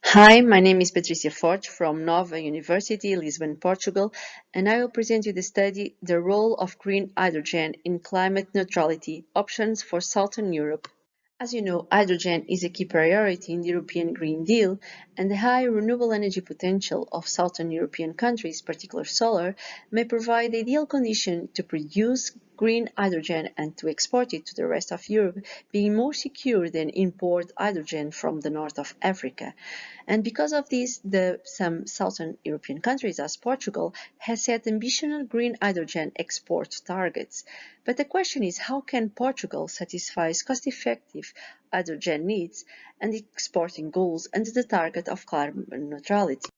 Hi, my name is Patricia Forte from Nova University, Lisbon, Portugal, and I will present you the study The Role of Green Hydrogen in Climate Neutrality, Options for Southern Europe. As you know, hydrogen is a key priority in the European Green Deal, and the high renewable energy potential of southern European countries, particularly solar, may provide the ideal condition to produce green hydrogen and to export it to the rest of Europe, being more secure than import hydrogen from the north of Africa. And because of this, some southern European countries, as Portugal, has set ambitious green hydrogen export targets. But the question is, how can Portugal satisfy cost-effective hydrogen needs and exporting goals under the target of carbon neutrality?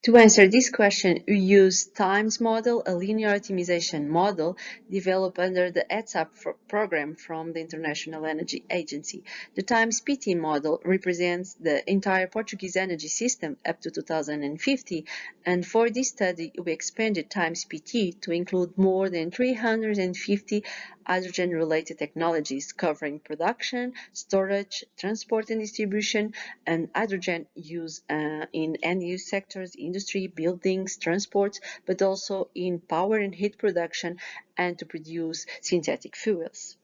To answer this question, we use TIMES model, a linear optimization model developed under the ETSAP program from the International Energy Agency. The TIMES PT model represents the entire Portuguese energy system up to 2050, and for this study, we expanded TIMES PT to include more than 350 hydrogen-related technologies covering production, storage, transport and distribution, and hydrogen use in end-use sectors, industry, buildings, transport, but also in power and heat production and to produce synthetic fuels.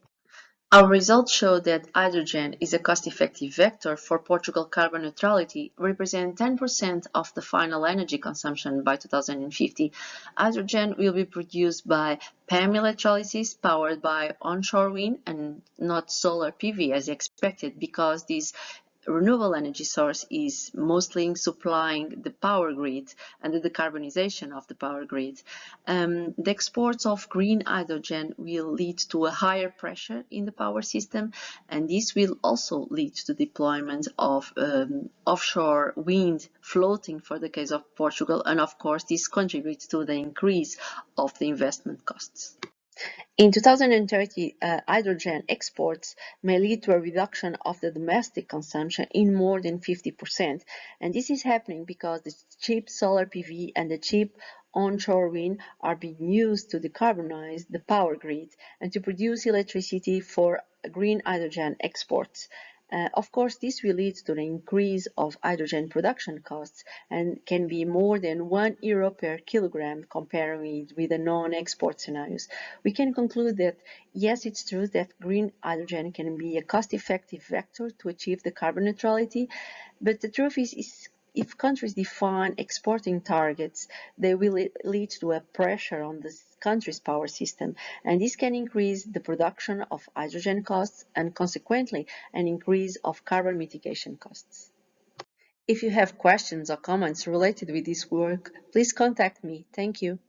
Our results show that hydrogen is a cost-effective vector for Portugal carbon neutrality, representing 10% of the final energy consumption by 2050. Hydrogen will be produced by PEM electrolysis powered by onshore wind and not solar PV as expected, because this renewable energy source is mostly supplying the power grid and the decarbonization of the power grid. The exports of green hydrogen will lead to a higher pressure in the power system, and this will also lead to deployment of offshore wind floating for the case of Portugal, and of course this contributes to the increase of the investment costs. In 2030, hydrogen exports may lead to a reduction of the domestic consumption in more than 50%. And this is happening because the cheap solar PV and the cheap onshore wind are being used to decarbonize the power grid and to produce electricity for green hydrogen exports. Of course, this will lead to an increase of hydrogen production costs and can be more than €1 per kilogram comparing with the non-export scenarios. We can conclude that yes, it's true that green hydrogen can be a cost-effective vector to achieve the carbon neutrality, but the truth is if countries define exporting targets, they will lead to a pressure on the country's power system, and this can increase the production of hydrogen costs and consequently an increase of carbon mitigation costs. If you have questions or comments related with this work, please contact me. Thank you.